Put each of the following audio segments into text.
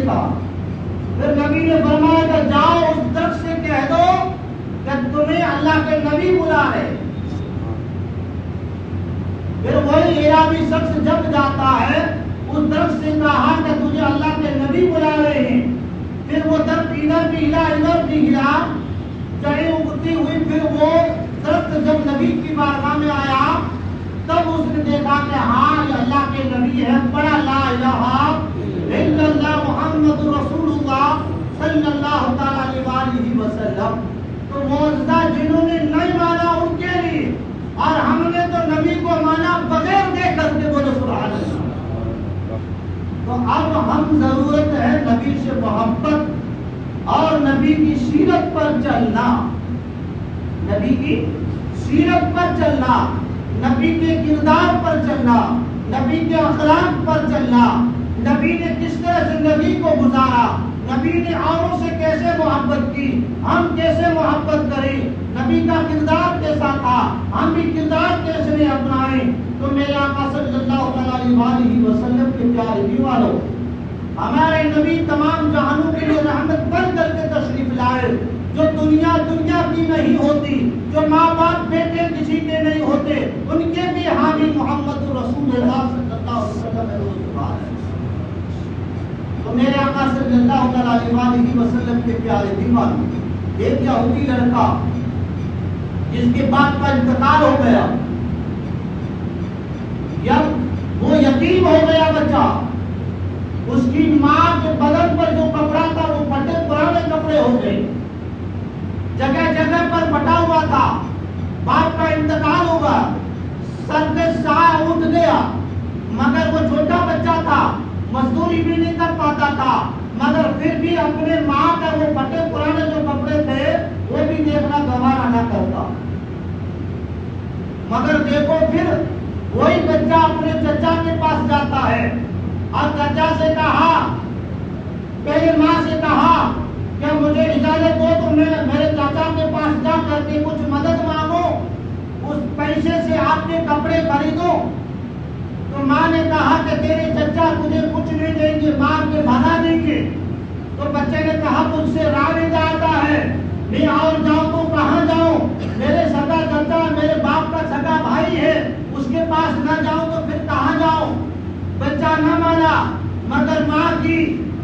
دیکھا. پھر نبی نے فرمایا کہ جاؤ اس درخت سے کہہ دو کہ تمہیں اللہ کے نبی بلا رہے. پھر وہی عربی شخص جب جاتا ہے اس درخت سے کہا کہ تجھے اللہ کے نبی بلا رہے ہیں. پھر وہ درخت ادھر بھی ہلا ادھر بھی ہلا, چڑی اگتی ہوئی. پھر وہ درخت جب نبی کی بارگاہ میں آیا تب اس نے دیکھا کہ ہاں یہ اللہ کے نبی ہے. بڑا لا الہ الا اللہ محمد رسول اللہ صلی اللہ تعالی علیہ وسلم. تو معجزہ جنہوں نے نہیں مانا ان کے لیے, اور ہم نے تو نبی کو مانا بغیر دیکھ کر کے. بولو سبحان اللہ. تو اب ہم ضرورت ہے نبی سے محبت اور نبی کی سیرت پر چلنا, نبی کی سیرت پر چلنا, نبی کے کردار پر چلنا, نبی کے اخلاق پر چلنا, نبی نے کس طرح زندگی کو گزارا, نبی نے اوروں سے کیسے محبت کی, ہم کیسے محبت کریں, نبی کا کردار کیسا تھا, ہم بھی کردار کیسے اپنائیں. تو میرے آقا صلی اللہ علیہ وسلم کے پیارے دیوانوں, ہمارے نبی تمام جہانوں کے لیے رحمت بن کر کے تشریف لائے. جو دنیا کی نہیں ہوتی, جو ماں باپ بیٹے کسی کے نہیں ہوتے, ان کے بھی حامی محمد رسول اللہ صلی اللہ علیہ وسلم ہے. تو میرے آقا صلی اللہ علیہ وسلم کے پیارے دیوانوں, ایک یہودی لڑکا جس کے باپ کا انتقال ہو گیا, جب وہ یتیم ہو گیا بچہ, اس کی ماں کے بدن پر جو کپڑا تھا وہ پھٹے پرانے کپڑے ہو گئے, جگہ جگہ پر پھٹا ہوا تھا. باپ کا انتقال ہوگا, سر کے سایہ اٹھ گیا, مگر وہ چھوٹا بچہ تھا, مزدوری بھی نہیں کر پاتا تھا, مگر پھر بھی اپنے ماں کا وہ پھٹے پرانے جو کپڑے تھے وہ بھی دیکھنا گوارا نہ کرتا. مگر دیکھو پھر وہی بچہ اپنے چچا کے پاس جاتا ہے اور چچا سے کہا, پہلے ماں سے کہا کہ مجھے اجازت دو تو میں میرے چچا کے پاس جا کر کے کچھ مدد مانگو, اس پیسے سے آپ کے کپڑے خریدو. تو ماں نے کہا کہ تیرے چچا تجھے کچھ نہیں دیں گے, مار کے بھگا دیں گے. تو بچے نے کہا مجھ سے راہ نہیں جاتا ہے, میں اور جاؤں تو کہاں جاؤں, میرے سگا چچا میرے باپ کا سگا بھائی ہے, اس کے پاس نہ جاؤں تو پھر کہاں جاؤں. بچہ نہ مانا, مگر ماں کی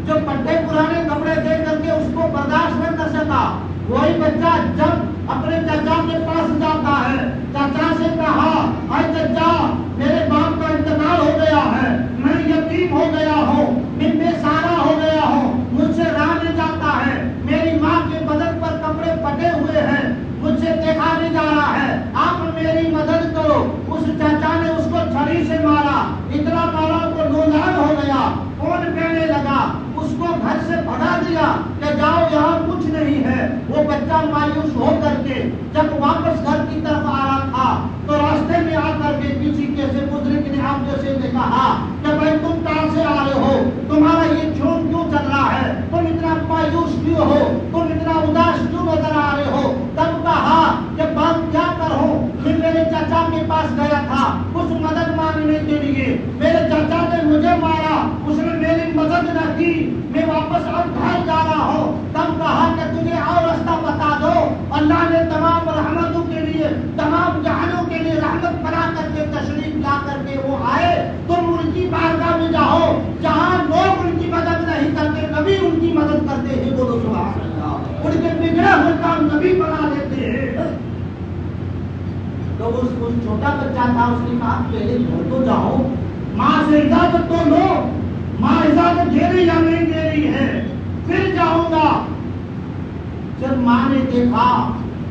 جو پٹھے پرانے کپڑے دے کر کے اس کو برداشت نہ کر سکا. وہی بچہ جب اپنے چچا کے پاس جاتا ہے, چچا سے کہا اے چچا میرے باپ کا انتقال ہو گیا ہے, میں یتیم ہو گیا ہوں, میں بے سہارا ہو گیا ہوں, مجھ سے راہ نہیں جاتا ہے, میری ماں کے بدن پر کپڑے پھٹے ہوئے ہیں, مجھ سے دیکھا نہیں جا رہا ہے, آپ میری مدد کرو. اس چچا نے اس کو چھری سے مارا, اتنا مارا وہ نوجوان ہو گیا, خون بہنے لگا, اس کو گھر سے بھگا دیا کہ جاؤ یہاں کچھ نہیں ہے. وہ بچہ مایوس ہو کر کے جب واپس گھر کی طرف آ رہا تھا تو راستے میں آ کر کے کسی کیسے بزرگ نے آپ جیسے نے کہا کہ بھائی تم کہاں سے آ رہے ہو, تمہارا یہ خون کیوں چل رہا ہے, تم اتنا مایوس کیوں ہو, تم اتنا اداس کیوں نظر آ رہے ہو. تب کہا کہ بات کیا کروں, میں میرے چچا کے پاس گیا تھا کچھ مدد مانگنے کے لیے, میرے چچا نے مجھے مارا, اس نے میری مدد نہ کی, میں واپس اب گھر جا رہا ہوں. تب کہا کہ تجھے اور راستہ بتا دو, اللہ نے تمام رحمتوں کے لیے تمام جہانوں کے لیے رحمت بنا کر کے تشریف لا کر کے وہ آئے, تم ان کی بارگاہ میں جاؤ جہاں لوگ ان کی مدد نہیں کرتے, نبی ان کی مدد کرتے ہیں. بولو سبحان اللہ. ان کے بگڑے ہوئے کام نبی بنا دیتے ہیں. تو اس چھوٹا بچہ تھا, اس نے کہا پہلے گھر تو جاؤ, ماں سے اجازت تو لو, ماں اجازت دے رہی یا نہیں دے رہی ہے, پھر جاؤں گا. جب ماں نے دیکھا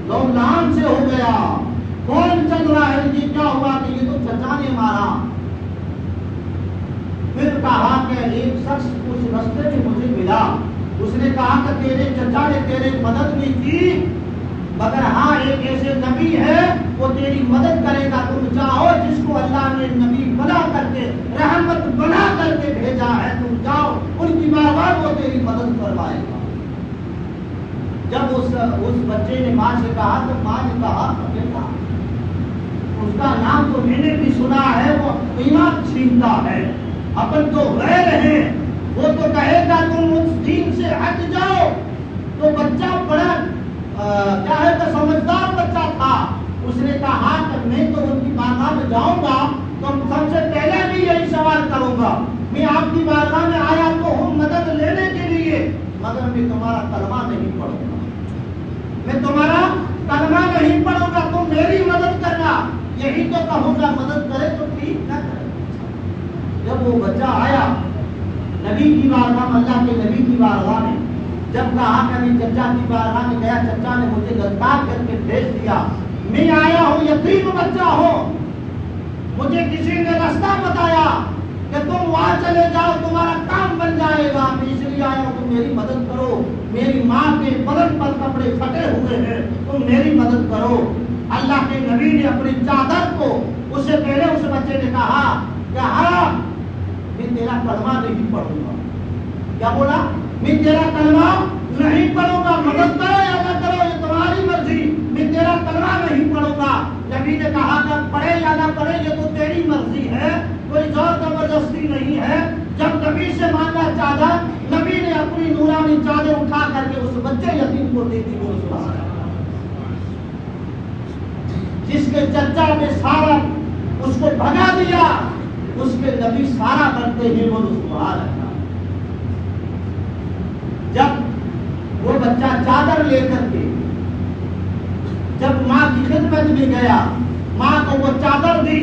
لوگ سے ہو گیا, کون چل رہا ہے, یہ کیا ہوا کہ یہ تو چچا نے مارا. پھر کہا کہ ایک شخص اس رستے میں مجھے ملا, اس نے کہا کہ تیرے چچا نے تیرے مدد نہیں کی, مگر ہاں ایک ایسے نبی ہے وہ تیری مدد کرے گا, تم جاؤ جس کو اللہ نے نبی بنا کر کے رحمت بنا کر کے بھیجا ہے, تم جاؤ ان کی بارگاہ وہ تیری مدد کروائے گا. جب اس بچے نے ماں سے کہا تو ماں نے کہا بیٹا اس کا نام تو میں نے بھی سنا ہے, وہ ایمان چھینتا ہے, اپن تو غیر ہیں, وہ تو کہے گا تم اس دین سے ہٹ جاؤ. تو بچہ بڑا کیا ہے کہ سمجھدار بچہ تھا. اس نے کہا کہ میں تو ان کی بارگاہ میں جاؤں گا تو سب سے پہلے بھی یہی سوال کروں گا. میں آپ کی بارگاہ میں آیا تو ہوں مدد لینے کے لیے, مگر میں تمہارا کلمہ نہیں پڑھوں گا. میں تمہارا کلمہ نہیں پڑھوں گا, تم میری مدد کرنا. یہی تو کہوں گا, مدد کرے تو ٹھیک نہ کرے. جب وہ بچہ آیا نبی کی بارگاہ میں, اللہ کے نبی کی بارگاہ میں, جب کہا کہ میں چچا کی بارگاہ میں گیا, چچا نے مجھے گرفتار کر کے بھیج دیا. میں آیا ہوں, یتیم بچہ ہوں, مجھے کسی نے راستہ بتایا کہ تم وہاں چلے جاؤ, تمہارا کام بن جائے گا. میں اس لیے آیا ہوں, تم میری مدد کرو. میری ماں کے بدن پر کپڑے پھٹے ہوئے ہیں, تم میری مدد کرو. اللہ کے نبی نے اپنی چادر کو, اس سے پہلے اس بچے نے کہا کہ ہاں میں تیرا کلمہ نہیں پڑھوں گا. کیا بولا؟ میں تیرا کلمہ نہیں پڑھوں گا. مدد کرو یا نہ کرو یہ تمہاری مرضی, میں تیرا کلمہ نہیں پڑھوں گا. نبی نے کہا کہ پڑھے یا نہ پڑھے یہ تو تیری مرضی ہے, کوئی زور زبردستی نہیں ہے. جب نبی سے مانگا چادر, نبی نے اپنی نورانی چادر اٹھا کر کے اس بچے یتیم کو دے دی. جس کے چچا نے سارا اس کو بھگا دیا, اس کے نبی سارا کرتے ہیں وہ سبحان اللہ. جب وہ بچہ چادر لے کر کے جب ماں کی خدمت میں گیا, ماں کو وہ چادر دی,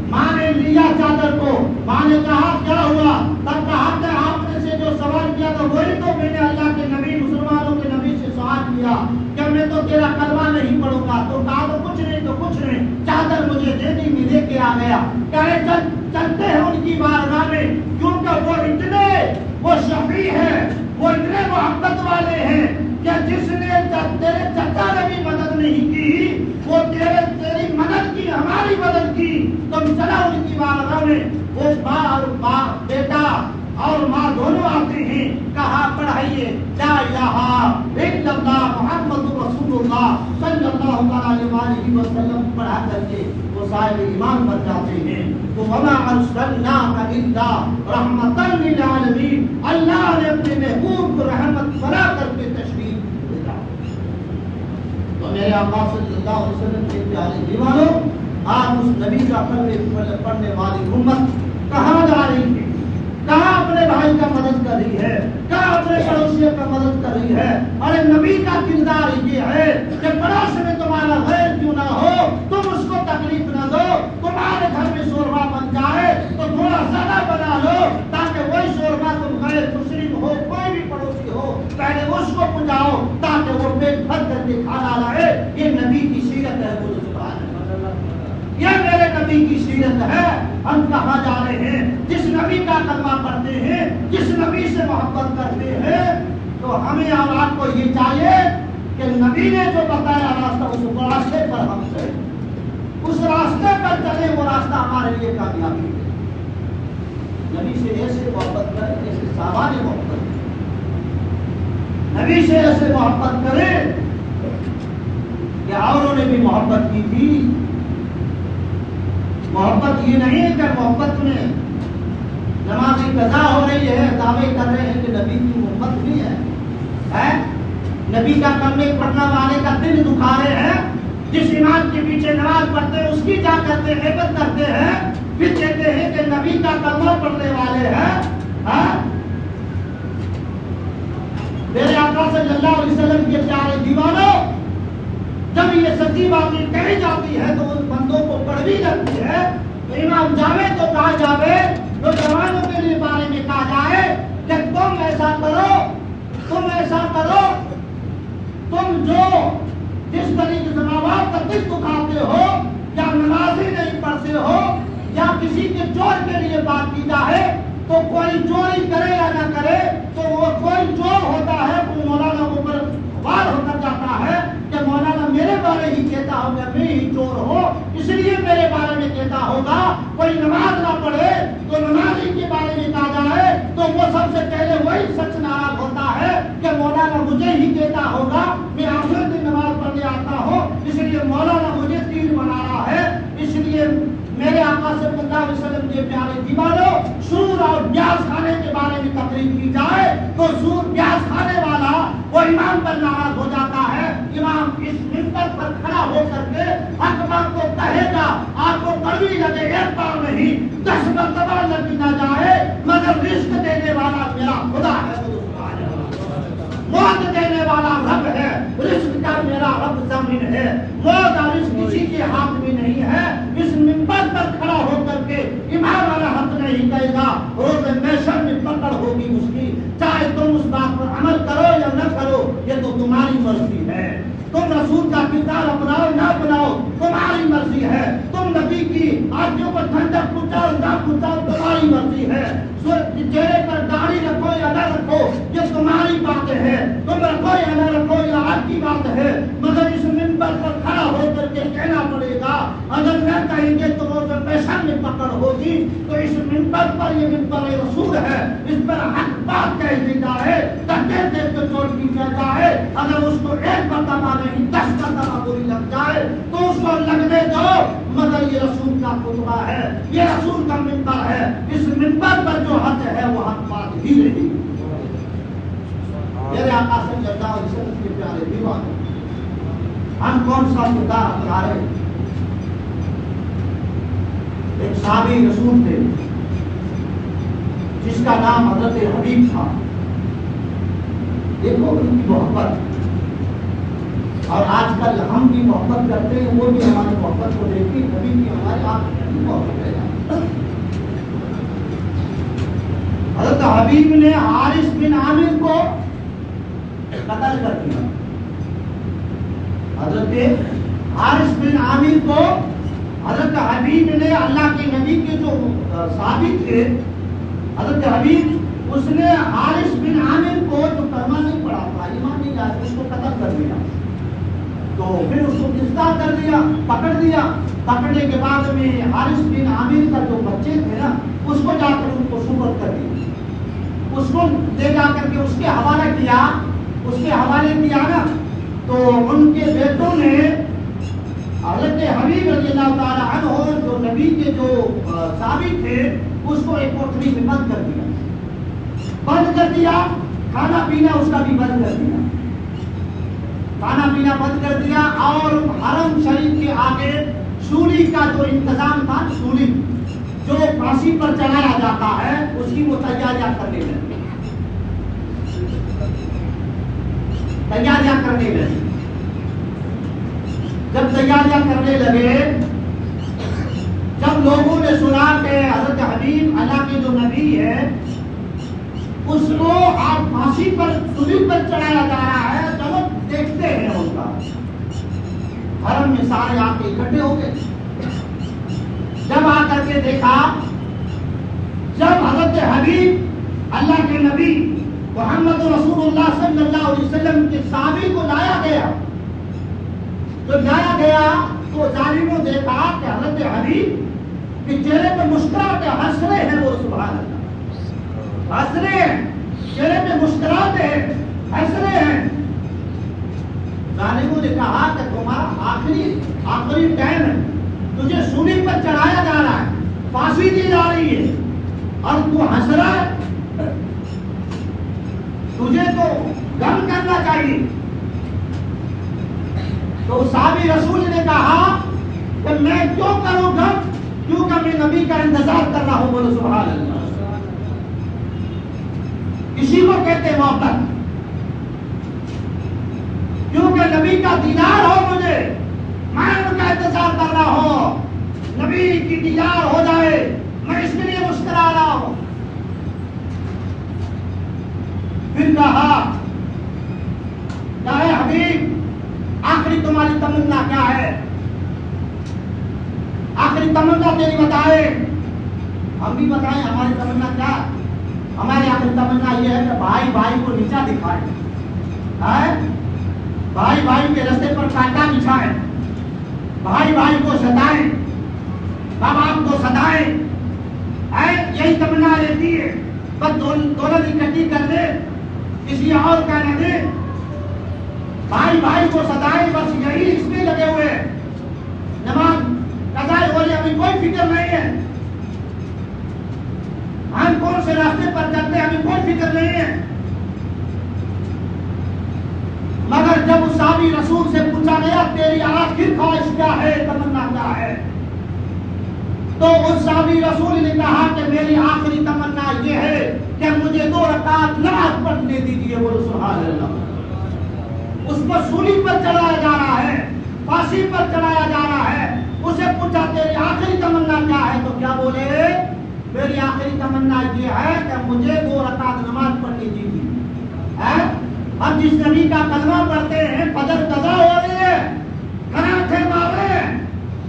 ماں نے لیا چادر کو. ماں نے کہا کیا ہوا؟ تب کہا کہ آپ نے سے جو سوال کیا تھا وہی تو میں نے اللہ کے نبی, مسلمانوں کے نبی سے سوال کیا کہ میں تو تیرا کلمہ نہیں پڑھوں گا. تو کہا تو کچھ نہیں, تو کچھ نہیں, چادر مجھے دے دی, میں لے کے آ گیا. کہے چلتے ہیں ان کی بارگاہ میں, کیونکہ وہ اتنے وہ شفیع ہیں, وہ اتنے محبت والے ہیں کہ جس نے تیرے چچا نے بھی مدد نہیں کی, وہ تیری مدد کی, ہماری مدد کی. تم چلا ان کی بارگاہ میں. وہ ماں بیٹا اور ماں دونوں آتے ہیں. کہا پڑھائیے لا الہ الا اللہ محمد رسول اللہ صلی اللہ علیہ وسلم پڑھا کر کے وہ صاحب ایمان بن جاتے ہیں. تو وما ارسلناک الا رحمتا للعالمین, اللہ نے اپنے محبوب کو رحمت بنا کر کے تشریف بھیجا. تو میرے آقا صلی اللہ علیہ وسلم کے پیارے دیوانوں, آج اس نبی کا کلمہ پڑھنے والی امت کہاں جا رہی ہے؟ کہاں اپنے بھائی کا مدد کر رہی ہے, کہاں اپنے پڑوسیوں کا مدد کر رہی ہے؟ ارے نبی کا کردار یہ ہے کہ پڑوس میں تمہارا غیر کیوں نہ ہو, تم اس کو تکلیف نہ دو. تمہارے گھر میں شوربا بن جائے تو تھوڑا زیادہ بنا لو, تاکہ وہی شوربا تم غیر مسلم ہو, کوئی بھی پڑوسی ہو, پہلے اس کو پہنچاؤ تاکہ وہ پیٹ بھر کر کے کھانا لائے. یہ نبی کی سیرت ہے. یہ میرے نبی کی سیرت ہے. ہم کہاں جا رہے ہیں؟ جس نبی کا کلمہ پڑھتے ہیں, جس نبی سے محبت کرتے ہیں, تو ہمیں اور آپ کو یہ چاہیے کہ نبی نے جو بتایا راستہ, اس راستے پر ہم چلیں, اس راستے پر چلیں. وہ راستہ ہمارے لیے کامیابی ہے. نبی سے ایسے محبت کریں جیسے صحابہ نے محبت کی. نبی سے ایسے محبت کریں کہ اوروں نے بھی محبت کی تھی. محبت یہ نہیں کہ محبت میں نماز قضا ہو رہی ہے, دعوے کر رہے ہیں کہ نبی کی محبت بھی ہے. نبی کا کلمہ پڑھنے والے کا دل دکھا رہے ہیں, جس امام کے پیچھے نماز پڑھتے ہیں اس کی جا کرتے عبادت کرتے ہیں, پھر کہتے ہیں کہ نبی کا کلمہ پڑھنے والے ہیں. میرے آقا صلی اللہ علیہ وسلم کے پیارے دیوانوں, جب یہ سچی باتیں کہی جاتی ہے تو ان بندوں کو کڑوی لگتی ہے. تو امام جاوے تو کہا جاوے, نوجوانوں کے لیے بارے میں کہا جائے کہ تم ایسا کرو, تم ایسا کرو, تم جو جس طریقے سے ماں باپ کا دل دکھاتے ہو, یا نماز ہی نہیں پڑھتے ہو, یا کسی کے چور کے لیے بات کی جائے تو کوئی چوری کرے یا نہ کرے تو وہ کوئی چور ہوتا ہے, وہ مولانا اوپر وار ہو کر جاتا ہے کہ مولانا میرے بارے ہی کہتا ہوگا میں ہی چور ہوں, اس لیے میرے بارے میں کہتا ہوگا. کوئی نماز نہ پڑھے تو نمازی کے بارے میں کہا جائے تو وہ سب سے پہلے وہی سچ ناراض ہوتا ہے کہ مولانا مجھے ہی کہتا ہوگا, میں آخر دن نماز پڑھنے آتا ہوں, اس لیے مولانا مجھے تیر بنا رہا ہے. اس لیے میرے آقا صلی اللہ علیہ وسلم کے پیارے دیوانوں, سود اور بیاج کھانے کے بارے میں تقریر کی تو سود پیاز کھانے والا وہ امام پر ناراض ہو جاتا ہے. امام اس منبر پر کھڑا ہو کر کے حق بات کو کہے گا. آپ کو کڑوی لگے ایک بار نہیں 10 مرتبہ لگ نہ جائے مگر رزق دینے والا میرا خدا ہے. موت دینے والا رب ہے, رزق کا میرا رب زمین ہے. موت اور رزق کسی کے ہاتھ میں نہیں ہے. اس منبر پر کھڑا ہو کر کے امام والا حق نہیں کہے گا. روز محشر میں پکڑ ہوگی اس کی, چاہے تم اس بات پر عمل کرو یا نہ کرو یہ تو تمہاری مرضی ہے. تم رسول کا کردار اپناؤ نہ اپناؤ تمہاری مرضی ہے. تم نبی کی آنکھوں پر ٹھنڈک پہنچاؤ نہ پہنچاؤ تمہاری مرضی ہے. چہرے پر داڑھی رکھو یا نہ رکھو یہ تمہاری بات ہے. تم رکھو یا نہ رکھو یہ آپ کی بات ہے. مگر اس منبر پر کھڑا ہو کر کے کہنا پڑے گا. اگر نہ کہیں گے تو روز محشر میں پکڑ ہوگی. تو اس منبر پر یہ منبر رسول ہے, اس پر حق بات کہہ دی جائے, دھکے دے کے چھوڑ دی جائے. اگر اس کو ایک مرتبہ نہیں 10 مرتبہ بری لگ جائے تو اس کو لگنے دو. مگر یہ رسول کا خطبہ ہے, یہ رسول کا منبر ہے. اس منبر پر جو حق ہے وہ حق بات ہی رہی. میرے آقا صلی اللہ علیہ وسلم کے پیارے دیوانے, ہم کون سا کردار اپنا رہے. ایک صحابی رسول تھے جس کا نام حضرت حبیب تھا. دیکھو ان کی محبت, اور آج کل ہم بھی محبت کرتے ہیں, وہ بھی ہماری محبت کو دیکھتے ہیں. کبھی بھی ہمارے آپ کی محبت ہے. حضرت حبیب نے حارث بن عامر کو قتل کر دیا. حضرت حارث بن عامر کو حضرت حبیب نے, اللہ کے نبی کے جو صحابی تھے حضرت حبیب, اس نے حارث بن عامر کو جو کلمہ نہیں پڑھا تھا, ایمان نہیں لایا, اس کو قتل کر دیا. تو پھر اس کو گرفتار کر دیا, پکڑ دیا. پکڑنے کے بعد میں حارث بن عامر کا جو بچے تھے نا اس کو جا کر ان کو سپرد کر دیا. اس کو لے جا کر کے اس کے حوالے کیا نا. تو ان کے بیٹوں نے حضرت حبیب رضی اللہ تعالی عنہ جو نبی کے جو صحابی تھے اس کو ایک کوٹری میں بند کر دیا. کھانا پینا اس کا بھی بند کر دیا. کھانا پینا بند کر دیا. اور حرم شریف کے آگے سولی کا جو انتظام تھا, سولی جو پھانسی پر چلایا جاتا ہے اس کی وہ تیاریاں کرنے لگے. جب تیاریاں کرنے لگے, جب لوگوں نے سنا کہ حضرت حبیب اللہ کے جو نبی ہے اس کو آپ پھانسی پر سولی پر چڑھایا جا رہا ہے, چلو دیکھتے ہیں. ان کا حرم میں سارے آ کے اکٹھے ہو گئے. جب آ کر کے دیکھا, جب حضرت حبیب اللہ کے نبی محمد رسول اللہ صلی اللہ علیہ وسلم کے صحابی کو لایا گیا تو ظالموں نے دیکھا کہ حضرت حبیب کے چہرے پہ مسکراہٹ ہنس رہے ہیں. وہ سبحان اللہ ہنس رہے ہیں, چہرے پہ مسکراہٹ ہے, ہنس رہے ہیں. ظالموں نے کہا کہ تمہارا آخری ٹائم ہے, تجھے سولی پر چڑھایا جا رہا ہے, پھانسی دی جا رہی ہے اور تو ہنس رہا ہے. تجھے تو غم کرنا چاہیے. تو صحابی رسول نے کہا کہ میں کیوں کروں غم, کیونکہ میں نبی کا انتظار کر رہا ہوں. بولو سبحان اللہ. اسی کو کہتے ہیں محبت, کیونکہ نبی کا دیدار ہو مجھے, میں ان کا انتظار کر رہا ہوں. نبی کی دیدار ہو جائے میں اس کے لیے مسکرا رہا ہوں. پھر کہا کہ حبیب آخری تمہاری تمنا کیا ہے, آخری تمنا تیری بتائے. ہم بھی بتائیں ہماری تمنا کیا. ہماری آخری تمنا یہ ہے کہ بھائی بھائی کو نیچا دکھائے, بھائی بھائی کے رستے پر کانٹا بچھائے, بھائی بھائی کو ستائیں, ماں باپ کو ستائیں. یہی تمنا رہتی ہے. بس دونوں اکٹھی کر دے, کسی اور کا نہ دے. بھائی بھائی کو ستائیں, بس یہی اس میں لگے ہوئے. نماز قضا ہو رہی, ہمیں کوئی فکر نہیں ہے. ہم کون سے راستے پر چلتے ہیں ہمیں کوئی فکر نہیں ہے. جب اس صحابی رسول سے پوچھا گیا تیری آخری خواہش کیا ہے، تمنا کیا ہے، تو اس صحابی رسول نے کہا کہ میری آخری تمنا یہ ہے کہ مجھے 2 رکعت نماز پڑھنے دیجیے. بولو سبحان اللہ. اس کو سولی پر چڑھایا جا رہا ہے، پھانسی پر چڑھایا جا رہا ہے. اسے پوچھا تیری آخری تمنا کیا ہے، تو کیا بولے، میری آخری تمنا یہ ہے کہ مجھے 2 رکعت نماز پڑھنی دیجیے. ہم جس نبی کا کلمہ پڑھتے ہیں، فجر قضا ہو رہی ہے، کھڑے مار رہے ہیں،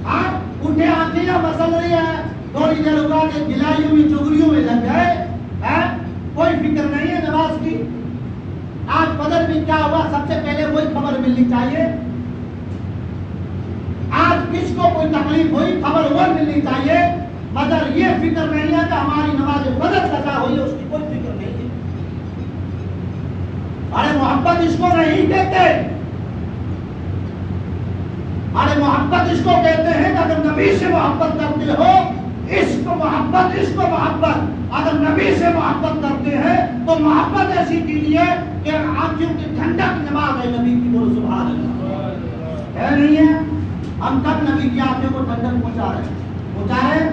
آپ اٹھے آنکھیں مسل رہی ہے، تھوڑی دیر ہوا کہ گلائیوں میں چگلیوں میں لگ گئے، کوئی فکر نہیں ہے نماز کی. آج فجر میں کیا ہوا، سب سے پہلے وہی خبر ملنی چاہیے. آج کس کو کوئی تکلیف ہوئی، خبر وہ ملنی چاہیے، مگر یہ فکر نہیں ہے کہ ہماری نماز فجر قضا ہوئی ہے، اس کی کوئی فکر نہیں ہے. ارے محبت اس کو نہیں کہتے، ارے محبت اس کو کہتے ہیں کہ اگر نبی سے محبت کرتے ہو، عشق محبت، عشق محبت، اگر نبی سے محبت کرتے ہیں تو محبت ایسی کیجیے کہ آنکھوں کی ٹھنڈک نماز ہے نبی کی. بولو سبحان اللہ. ہے نہیں ہے؟ ہم کب نبی کی آنکھوں کو ٹھنڈک پہنچا رہے ہیں؟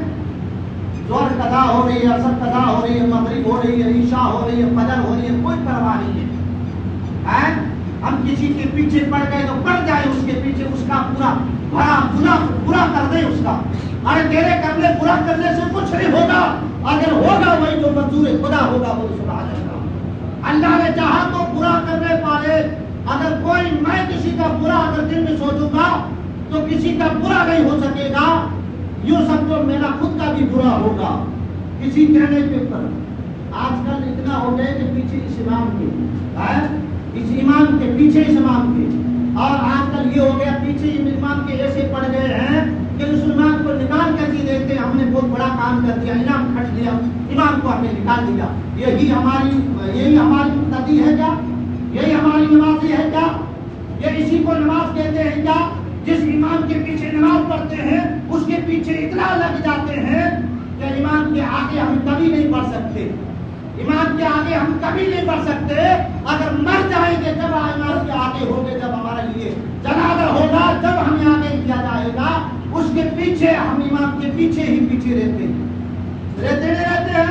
زور قضا ہو رہی ہے، عصر قضا ہو رہی ہے، مغرب ہو رہی ہے، عشاء ہو رہی ہے، فجر ہو رہی ہے، کوئی پرواہ نہیں ہے. ہم کسی کے پیچھے پڑ گئے تو پڑ جائے اس کے پیچھے، اس کا برا کر دیں اس کا. ارے تیرے کرنے برا کرنے سے کچھ نہیں ہوگا، اگر ہوگا وہی جو منظور خدا ہوگا. وہ سبحان اللہ. اللہ نے چاہا تو برا کرنے والے، اگر کوئی میں کسی کا برا اگر دل میں سوچوں گا تو کسی کا برا نہیں ہو سکے گا. یوں سمجھو میرا خود کا بھی برا ہوگا کسی کہنے کے پر. آج کل اتنا ہو گئے کہ پیچھے اس امام کے، اس امام کے پیچھے اس امام کے، اور آج کل یہ ہو گیا پیچھے امام کے ایسے پڑ گئے ہیں کہ اس امام کو نکال کر کے دیتے ہیں، ہم نے بہت بڑا کام کر دیا، انعام کھٹ لیا، امام کو ہم نے نکال دیا. یہی ہماری مقتدی ہے کیا؟ یہی ہماری نمازی ہے کیا؟ یہ اسی کو نماز کہتے ہیں کیا؟ جس امام کے پیچھے نماز پڑھتے ہیں اس کے پیچھے اتنا لگ جاتے ہیں کہ امام کے آگے ہم کبھی نہیں پڑھ سکتے، امام کے آگے ہم کبھی نہیں پڑھ سکتے. اگر مر جائیں گے جب امام کے آگے ہوگے، جب ہمارے لیے جنازہ ہوگا، جب ہمیں آگے کیا جائے گا، اس کے پیچھے ہم امام کے پیچھے ہی پیچھے رہتے ہیں.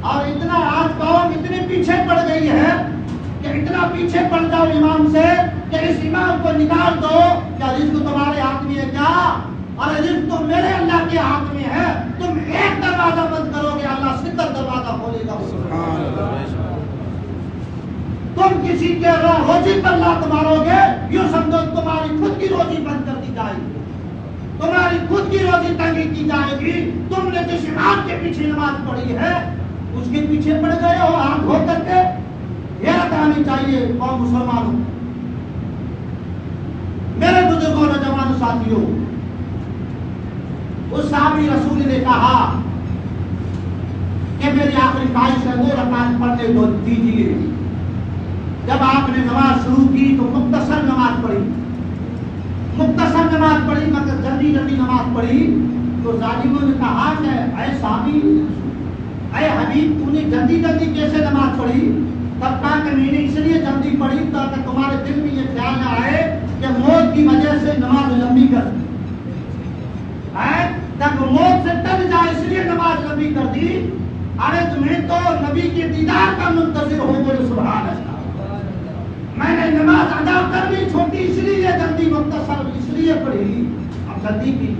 اور اتنا آج قوم اتنی پیچھے پڑ گئی ہے کہ اتنا پیچھے پڑ جاؤ امام سے کہ اس امام کو نکال دو. کیا رزق تمہارے ہاتھ میں ہے کیا؟ اور رزق تو میرے اللہ کے ہاتھ میں ہے. تم ایک دروازہ بند کرو گے، اللہ 70 دروازہ کھولے گا. تم کسی کے روزی پر لات مارو گے، یوں سمجھو تمہاری خود کی روزی بند کر دی جائے گی، تمہاری خود کی روزی تنگی کی جائے گی. تم نے جس امام کے پیچھے نماز پڑھی ہے اس کے پیچھے پڑ گئے ہو ہاتھ دھو کر کے. حیرت آنی چاہیے قوم مسلمانوں، میرے بزرگوں نوجوان ساتھیوں. اس صحابی رسول نے کہا کہ میری آخری خواہش ہے 2 رکعت پڑھنے دیجیے. جب آپ نے نماز شروع کی تو مختصر نماز پڑھی، مگر جلدی نماز پڑھی. تو ظالموں نے کہا کہ اے صحابی، اے حبیب، تو نے جلدی کیسے نماز پڑھی؟ تب کہا کہ میں نے اس لیے جلدی پڑھی تاکہ تمہارے دل میں یہ خیال نہ آئے کہ موت کی وجہ سے نماز لمبی کر دی، تاکہ موت سے ٹل جائے اس لیے نماز لمبی کر دی. ارے تمہیں تو نبی کے دیدار کا منتظر ہو. بولے سبحان اللہ. میں نے نماز ادا کر لی چھوٹی، اس لیے جلدی مختصر اس لیے پڑھی. اب جلدی کی،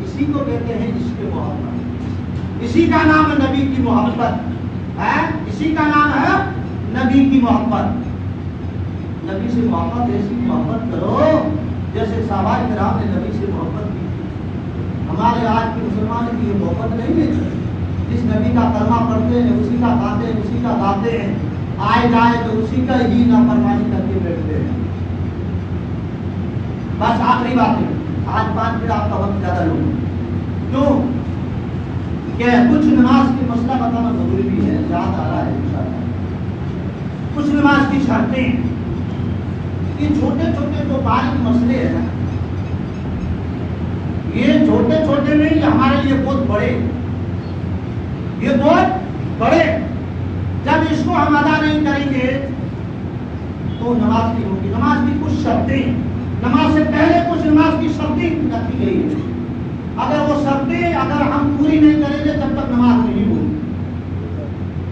اسی کو کہتے ہیں عشق محبت. اسی کا نام ہے نبی کی محبت ہے، اسی کا نام ہے نبی کی محبت. نبی سے محبت ایسی محبت کرو جیسے صحابہ کرام نے نبی سے محبت کی. ہمارے آج کے مسلمان کی یہ محبت نہیں ہے. جس نبی کا کلمہ پڑھتے ہیں اسی کا کھاتے ہیں، اسی کا کھاتے ہیں، آئے جائے تو اسی کا ہی نافرمانی کر کے بیٹھتے ہیں. بس آخری بات ہے، آج 5 منٹ آپ کا وقت زیادہ لوں. کیوں کہ کچھ نماز کے مسئلہ بتانا ضروری بھی ہے، یاد آ رہا ہے انشاءاللہ. کچھ نماز کی شرطیں، یہ چھوٹے جو باریک مسئلے ہیں، یہ چھوٹے نہیں، ہمارے لیے بہت بڑے، یہ بہت بڑے. جب اس کو ہم ادا نہیں کریں گے تو تو نماز نہیں ہوگی. نماز کی کچھ شرطیں, نماز سے پہلے کچھ نماز کی شرطیں رکھی گئی ہے. اگر وہ شرطیں اگر ہم پوری نہیں کریں گے تب تک نماز نہیں ہوگی.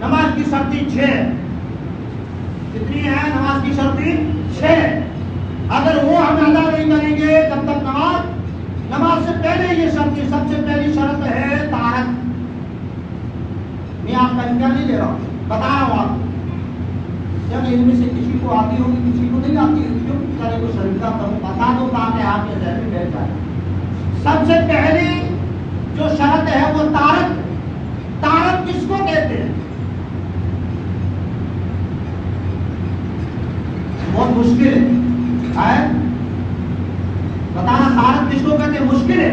نماز کی شرطیں 6. کتنی ہیں نماز کی شرطیں؟ 6. اگر وہ ہم ادا نہیں کریں گے تب تک نماز سے پہلے یہ شرطیں. سب سے پہلی شرط ہے طہارت. میں آپ کا امتحان نہیں لے رہا ہوں, بتا رہا ہوں آپ کو. جب ان میں سے کسی کو آتی ہوگی کسی کو نہیں آتی ہوگی, کیوں بیچارے کو شرمندہ کروں, بتا دو تاکہ آپ کے ذہن میں بیٹھ جائے. سب سے پہلی جو شرط ہے وہ طہارت. طہارت کس کو کہتے ہیں؟ بہت مشکل ہے بتانا. طہارت کس کو کہتے ہیں؟ مشکل ہے.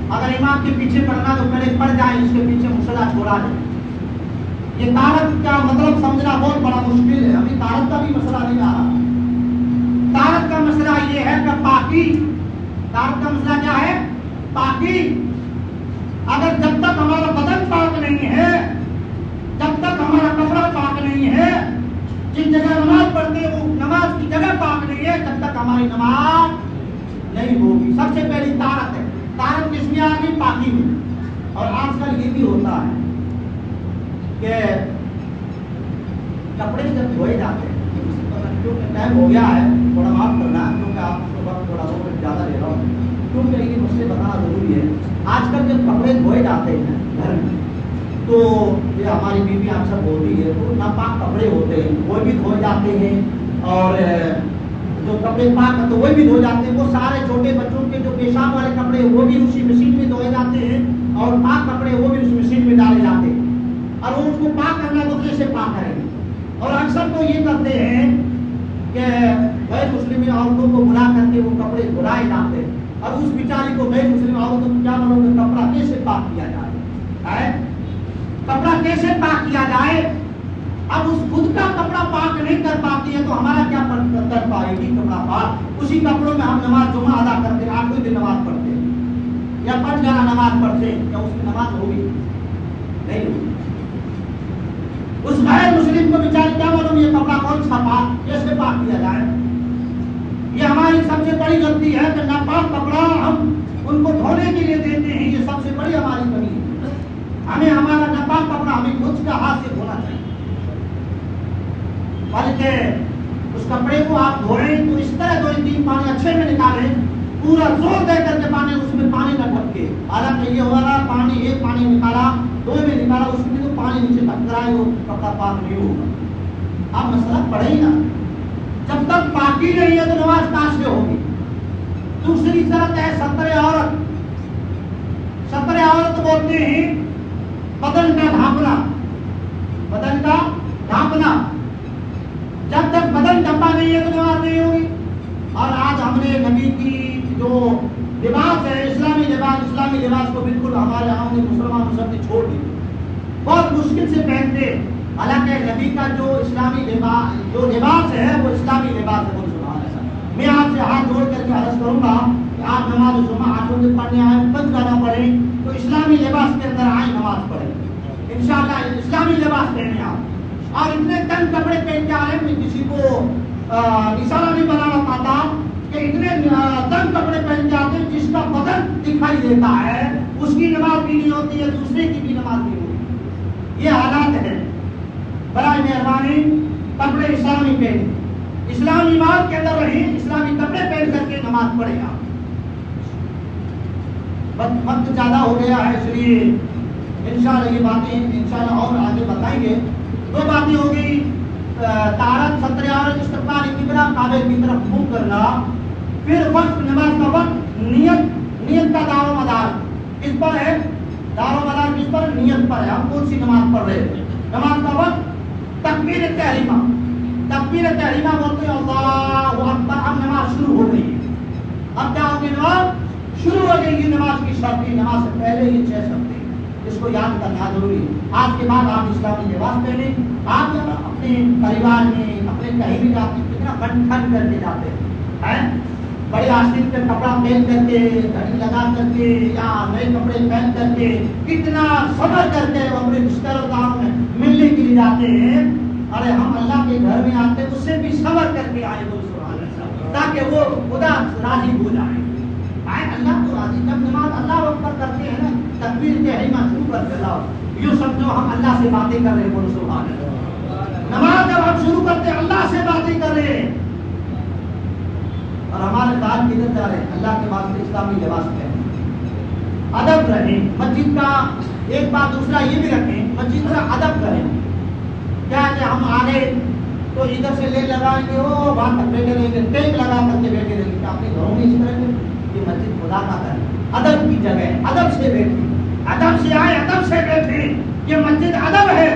اگر امام کے پیچھے پڑھنا تو پہلے پڑھ جائیں, اس کے پیچھے مسئلہ چھوڑا جائے. یہ طہارت کا مطلب سمجھنا بہت بڑا مشکل ہے. ابھی طہارت کا بھی مسئلہ نہیں آ رہا. طہارت کا مسئلہ یہ ہے کہ پاکی. طہارت کا مسئلہ کیا ہے؟ پاکی. اگر جب تک ہمارا بدن پاک نہیں ہے, جب تک ہمارا کپڑا پاک نہیں ہے, جس جگہ نماز پڑھتے ہیں وہ نماز کی جگہ پاک نہیں ہے, جب تک ہماری نماز نہیں ہوگی. سب سے پہلی طہارت ہے. طہارت کس میں آ گئی؟ پاکی میں. اور آج کل یہ بھی ہوتا ہے کہ کپڑے جب دھوئے جاتے ہیں, کیونکہ ٹائم ہو گیا ہے, تھوڑا معاف کرنا ہے کیونکہ آپ کو وقت تھوڑا 2 منٹ زیادہ لے رہا ہوں, کیونکہ یہ مسئلے بتانا ضروری ہے. آج کل جب کپڑے دھوئے جاتے ہیں گھر میں تو یہ ہماری بیوی آپ سب ہوتی ہے, تو ناپاک کپڑے ہوتے ہیں وہ بھی دھوئے جاتے ہیں, اور جو کپڑے پاک ہیں تو وہ بھی دھو جاتے ہیں. وہ سارے چھوٹے بچوں کے جو پیشاب والے کپڑے وہ بھی اسی مشین میں دھوئے جاتے ہیں, اور پاک کپڑے وہ بھی اس مشین میں ڈالے جاتے ہیں. اور وہ اس کو پاک کرنا ہے تو کیسے پاک کریں گے؟ اور اکثر تو یہ کرتے ہیں کہ غیر مسلم عورتوں کو بلا کر کے وہ کپڑے دھلائے جاتے ہیں, اور اس بیچاری کو غیر مسلم عورتوں کو کیا بولو گے, کپڑا کیسے پاک کیا جائے, کپڑا کیسے پاک کیا جائے. اب اس خود کا کپڑا پاک نہیں کر پاتی ہے تو ہمارا کیا کر پائے گی کپڑا پاک. اسی کپڑوں میں ہم نماز جمعہ ادا کرتے ہیں, 8 دن نماز پڑھتے ہیں یا 5 گھنٹہ نماز پڑھتے ہیں, کیا اس میں نماز ہوگی؟ نہیں ہوگی. اس غیر مسلم کو بیچارے کیا معلوم یہ کپڑا کون سا پاک, کیسے پاک کیا جائے. یہ ہماری سب سے بڑی غلطی ہے کہ ناپاک کپڑا ہم ان کو دھونے کے لیے دیتے ہیں. یہ سب سے بڑی ہماری کمی ہے. ہمیں ہمارا ناپاک کپڑا ہمیں خود کا ہاتھ سے دھونا چاہیے, بلکہ اس کپڑے کو آپ دھوئیں تو اس طرح 2-3 پانی اچھے میں نکالیں, پورا زور دے کر کے پانی اس میں پانی نہ ٹپکے. حالانکہ یہ ہو رہا پانی, ایک پانی نکالا 2 میں نکالا, اس میں تو پانی نیچے ٹپک رہا ہے, وہ کپڑا پاک نہیں ہوگا. آپ مسئلہ پڑھے ہی نا. جب تک پاکی نہیں ہے تو نماز کہاں سے ہوگی. دوسری شرط ہے ستر عورت. ستر عورت بولتے ہیں بدن کا ڈھانپنا. بدن کا ڈھانپنا. جب تک بدن ڈھانپا نہیں ہے تو نماز نہیں ہوگی. اور آج ہم نے نبی کی جو لباس ہے اسلامی لباس کو بالکل ہمارے عام مسلمان نے چھوڑ دی. بہت مشکل سے پہنتے, حالانکہ نبی کا جو اسلامی لباس ہے وہ اسلامی لباس ہے. میں آپ سے ہاتھ جوڑ کر کے عرض کروں گا کہ آپ نماز جمعہ 8 دن پڑھنے آئے, 5 گھنٹہ پڑھیں تو اسلامی لباس کے اندر آئیں, نماز پڑھیں. انشاءاللہ اسلامی لباس پہنے آپ. اور اتنے تنگ کپڑے پہن کے آئے, میں کسی کو نشانہ نہیں بنانا پاتا کہ اتنے تنگ کپڑے پہن کے آتے ہیں جس کا بدن دکھائی دیتا ہے, اس کی نماز بھی نہیں ہوتی ہے, دوسرے کی بھی نماز نہیں ہوتی. یہ حالات ہے. برائے مہربانی کپڑے اسلامی پہن, اسلامی مال کے اندر رہیں, اسلامی کپڑے پہن کر کے نماز پڑھیں. آپ وقت زیادہ ہو گیا ہے, اس لیے انشاءاللہ یہ باتیں انشاءاللہ اور آگے بتائیں گے. 2 باتیں ہو گئی, طہارت, ستر عورت, استقبال قبلہ, کعبے کی طرف منہ کرنا. پھر وقت, نماز کا وقت, نیت کا دار و مدار کس پر ہے؟ دار و مدار کس پر؟ نیت پر ہے. ہم کون سی نماز پڑھ رہے ہیں. نماز کا وقت, تکبیر تحریمہ. تکبیر تحریمہ بولتے ہیں اللہ اکبر. اب نماز شروع ہو گئی ہے. اب کیا ہوگی؟ نماز شروع ہو گئی. نماز کی شرط, نماز سے پہلے یہ 6 شرطیں, اس کو یاد کرنا ضروری ہے. آج کے بعد آپ اسلامی لباس پہنیں. آپ اپنے پریوار میں, اپنے کہیں بھی جاتے ہیں, کتنا بن ٹھن کر کے جاتے ہیں, بڑے آستین پہ کپڑا پہن کر کے, گھڑی لگا کر کے, یا نئے کپڑے پہن کر کے, کتنا صبر کر کے اپنے رشتہ داروں میں ملنے کے لیے جاتے ہیں. ارے ہم اللہ کے گھر میں آتے اس سے بھی صبر کر کے آئے بول سبحان اللہ، تاکہ وہ خدا راضی ہو جائے. آئے اللہ کو راضی. جب نماز اللہ اکبر کرتے ہیں نا، تکبیر تحریمہ شروع کر کے لاؤ، یوں سمجھو ہم اللہ سے باتیں کر رہے ہیں بول سبحان اللہ. نماز جب ہم شروع کرتے ہیں اللہ سے باتیں کر رہے ہیں، اور ہمارے خیال کدھر جا رہے ہیں؟ اللہ کے واسطے اسلامی لباس پہنے، ادب رہیں مسجد کا. ایک بات دوسرا یہ بھی رکھیں، مسجد کا ادب کریں. کیا کہ ہم آگے تو ادھر سے لے لگائیں گے، وہ وہاں تک بیٹھے رہیں گے، ٹیک لگا کر کے بیٹھے رہیں گے. کہ اپنے گھروں میں اس طرح کے یہ مسجد خدا کا گھر، ادب کی جگہ، ادب سے بیٹھے، ادب سے آئے، ادب سے بیٹھے. یہ مسجد ادب ہے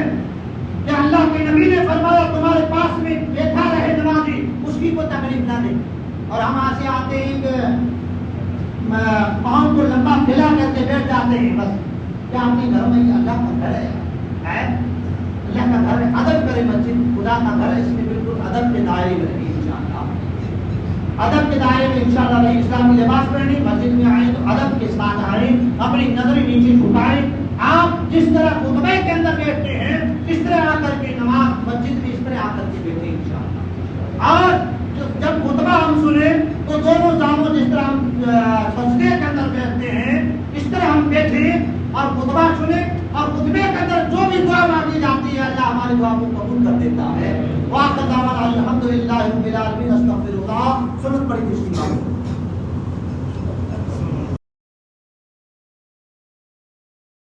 کہ اللہ کے نبی نے فرمایا تمہارے پاس میں بیٹھا رہے نمازی، اس کی کوئی تکلیف نہ دے. اور ہم ایسے آتے ہیں کہ پاؤں کو لمبا پھیلا کر کے بیٹھ جاتے ہیں. بس کیا اپنے گھر میں یہ اللہ کا گھر ہے؟ اللہ کا گھر ہے. ادب کرے، مسجد خدا کا گھر ہے، اس میں بالکل ادب کے دائرے میں رہیے انشاءاللہ. ادب کے دائرے میں انشاءاللہ رہیے. اسلامی لباس پہنیں، مسجد میں آئیں تو ادب کے ساتھ آئیں، اپنی نظریں نیچے جھکائیں. آپ جس طرح خطبے کے اندر بیٹھتے ہیں اس طرح آ کر کے نماز مسجد میں اس طرح آ کر کے بیٹھے انشاءاللہ. اور جب خطبہ ہم سنیں تو دونوں زانوں جس طرح ہم سجدے کے اندر بیٹھتے ہیں اس طرح ہم بیٹھیں اور خطبہ سنیں. اور خطبے کے اندر جو بھی دعا مانگی جاتی ہے اللہ ہماری دعا کو قبول کر دیتا ہے. وآخر دعوانا الحمدللہ رب العالمین. استغفر اللہ. سنت پڑھی تھی.